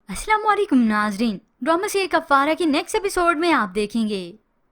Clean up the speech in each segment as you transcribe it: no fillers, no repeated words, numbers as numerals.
अस्सलाम वालेकुम नाजरीन। ड्रामा सीरियल कफारा की नेक्स्ट एपिसोड में आप देखेंगे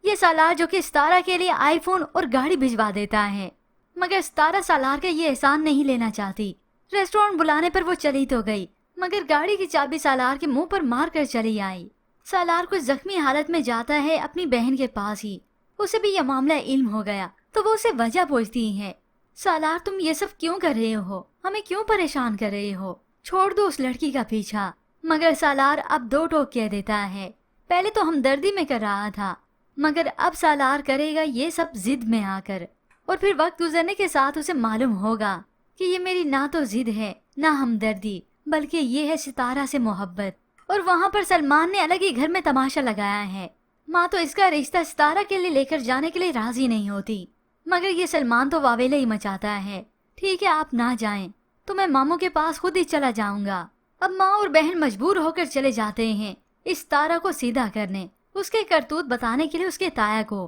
ये सालार जो कि सितारा के लिए आईफोन और गाड़ी भिजवा देता है, मगर सितारा सालार का ये एहसान नहीं लेना चाहती। रेस्टोरेंट बुलाने पर वो चली तो गई, मगर गाड़ी की चाबी सालार के मुंह पर मार कर चली आई। सालार कुछ जख्मी हालत में जाता है अपनी बहन के पास ही। उसे भी यह मामला इल्म हो गया तो वो उसे वजह पूछती है। सालार, तुम ये सब क्यों कर रहे हो? हमें क्यों परेशान कर रहे हो? छोड़ दो उस लड़की का पीछा। मगर सालार अब दो टोक कह देता है। पहले तो हमदर्दी में कर रहा था, मगर अब सालार करेगा ये सब जिद में आकर। और फिर वक्त गुजरने के साथ उसे मालूम होगा कि ये मेरी ना तो जिद है ना हमदर्दी, बल्कि ये है सितारा से मोहब्बत। और वहाँ पर सलमान ने अलग ही घर में तमाशा लगाया है। माँ तो इसका रिश्ता सितारा के लिए लेकर जाने के लिए राजी नहीं होती, मगर ये सलमान तो वावेला ही मचाता है। ठीक है, आप ना जाएं तो मैं मामू के पास खुद ही चला जाऊंगा। अब माँ और बहन मजबूर होकर चले जाते हैं इस तारा को सीधा करने, उसके करतूत बताने के लिए उसके ताया को।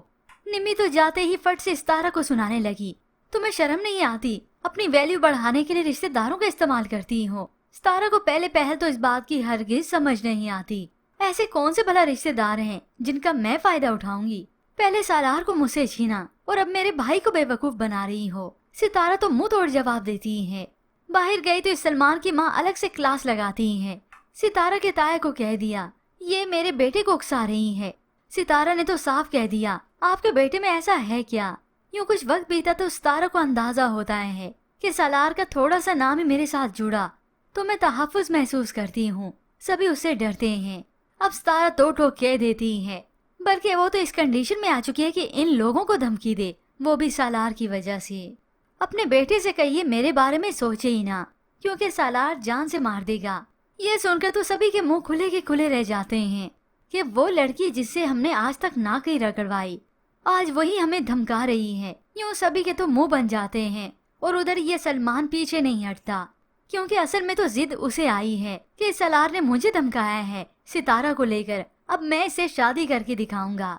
निम्मी तो जाते ही फट से इस तारा को सुनाने लगी, तुम्हें शर्म नहीं आती? अपनी वैल्यू बढ़ाने के लिए रिश्तेदारों का इस्तेमाल करती हो। तारा को पहले पहल तो इस बात की हरगिज समझ नहीं आती। ऐसे कौन से भला रिश्तेदार हैं जिनका मैं फायदा उठाऊंगी? पहले सालार को मुझसे छीना और अब मेरे भाई को बेवकूफ बना रही हो। सितारा तो मुंह तोड़ जवाब देती है। बाहर गई तो सलमान की माँ अलग से क्लास लगाती है। सितारा के ताया को कह दिया, ये मेरे बेटे को उकसा रही है। सितारा ने तो साफ कह दिया, आपके बेटे में ऐसा है क्या? यूँ कुछ वक्त बीता तो सितारा को अंदाजा होता है कि सालार का थोड़ा सा नाम ही मेरे साथ जुड़ा तो मैं तहफ़्फ़ुज़ महसूस करती हूँ। सभी उससे डरते हैं। अब सितारा दो ठोक कह देती है, बल्कि वो तो इस कंडीशन में आ चुकी है कि इन लोगों को धमकी दे, वो भी सालार की वजह से। अपने बेटे से कहिए मेरे बारे में सोचे ही ना, क्योंकि सालार जान से मार देगा। ये सुनकर तो सभी के मुंह खुले के खुले रह जाते हैं कि वो लड़की जिससे हमने आज तक नाक ही रगड़वाई, आज वही हमें धमका रही है। यूँ सभी के तो मुंह बन जाते हैं। और उधर ये सलमान पीछे नहीं हटता, क्योंकि असल में तो जिद उसे आई है कि सालार ने मुझे धमकाया है सितारा को लेकर, अब मैं इसे शादी करके दिखाऊंगा।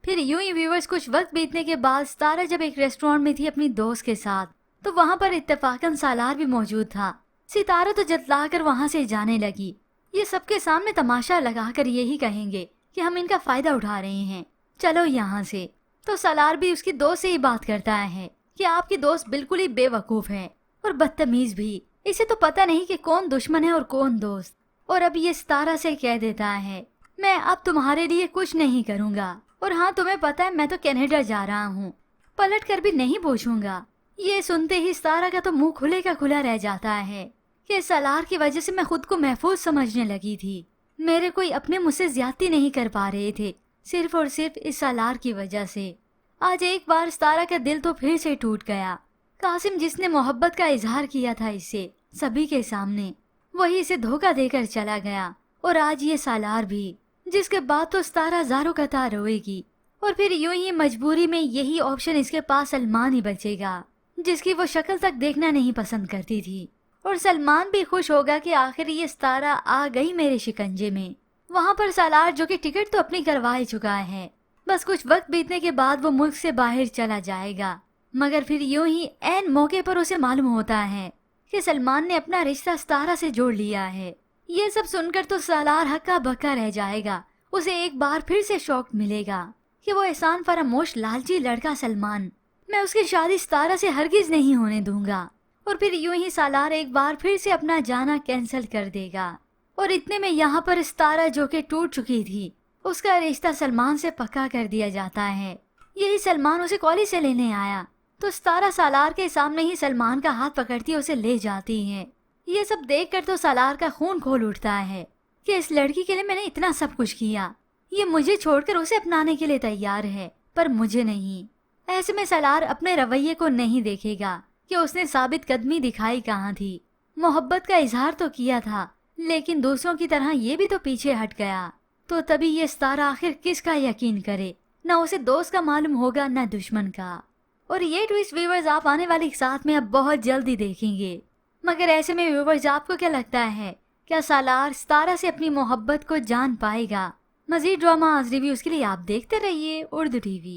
फिर यूं ही व्यूअर्स कुछ वक्त बीतने के बाद सितारा जब एक रेस्टोरेंट में थी अपनी दोस्त के साथ, तो वहाँ पर इत्तेफाकन सालार भी मौजूद था। सितारा तो जतला कर वहाँ से जाने लगी। ये सबके सामने तमाशा लगाकर यही कहेंगे कि हम इनका फायदा उठा रहे हैं, चलो यहाँ से। तो सालार भी उसकी दोस्त से ही बात करता है कि आपकी दोस्त बिल्कुल ही बेवकूफ है और बदतमीज भी। इसे तो पता नहीं कि कौन दुश्मन है और कौन दोस्त। और अब ये सितारा से कह देता है, मैं अब तुम्हारे लिए कुछ नहीं करूँगा। और हाँ, तुम्हें पता है मैं तो कनाडा जा रहा हूँ, पलट कर भी नहीं पूछूंगा। ये सुनते ही सितारा का तो मुंह खुले का खुला रह जाता है कि सालार की वजह से मैं खुद को महफूज समझने लगी थी। मेरे कोई अपने मुझसे ज्यादती नहीं कर पा रहे थे, सिर्फ और सिर्फ इस सालार की वजह से। आज एक बार सितारा का दिल तो फिर से टूट गया। कासिम जिसने मोहब्बत का इजहार किया था इससे सभी के सामने, वही इसे धोखा देकर चला गया। और आज ये सालार भी, जिसके बाद तो सितारा हजारों कतार रोएगी। और फिर यूं ही मजबूरी में यही ऑप्शन इसके पास सलमान ही बचेगा, जिसकी वो शक्ल तक देखना नहीं पसंद करती थी। और सलमान भी खुश होगा कि आखिर ये सितारा आ गई मेरे शिकंजे में। वहाँ पर सालार जो कि टिकट तो अपनी करवा ही चुका है, बस कुछ वक्त बीतने के बाद वो मुल्क से बाहर चला जाएगा। मगर फिर यूं ही ऐन मौके पर उसे मालूम होता है कि सलमान ने अपना रिश्ता सितारा से जोड़ लिया है। ये सब सुनकर तो सालार हक्का बक्का रह जाएगा। उसे एक बार फिर से शौक मिलेगा कि वो एहसान फरामोश लालची लड़का सलमान, मैं उसकी शादी सितारा से हरगिज नहीं होने दूंगा। और फिर यूं ही सालार एक बार फिर से अपना जाना कैंसिल कर देगा। और इतने में यहाँ पर सितारा जो कि टूट चुकी थी, उसका रिश्ता सलमान से पक्का कर दिया जाता है। यही सलमान उसे कॉलेज से लेने आया तो सितारा सालार के सामने ही सलमान का हाथ पकड़ती उसे ले जाती है। ये सब देखकर तो सालार का खून खोल उठता है कि इस लड़की के लिए मैंने इतना सब कुछ किया, ये मुझे छोड़कर उसे अपनाने के लिए तैयार है, पर मुझे नहीं। ऐसे में सालार अपने रवैये को नहीं देखेगा कि उसने साबित कदमी दिखाई कहाँ थी। मोहब्बत का इजहार तो किया था, लेकिन दूसरों की तरह ये भी तो पीछे हट गया। तो तभी ये सितारा आखिर किसका यकीन करे? न उसे दोस्त का मालूम होगा न दुश्मन का। और ये ट्विस्ट व्यूअर्स आप आने वाले साथ में अब बहुत जल्दी देखेंगे। मगर ऐसे में व्यूअर्स आपको क्या लगता है, क्या सालार सितारा से अपनी मोहब्बत को जान पाएगा? मजीद ड्रामा रिव्यूज के लिए आप देखते रहिए उर्दू टीवी।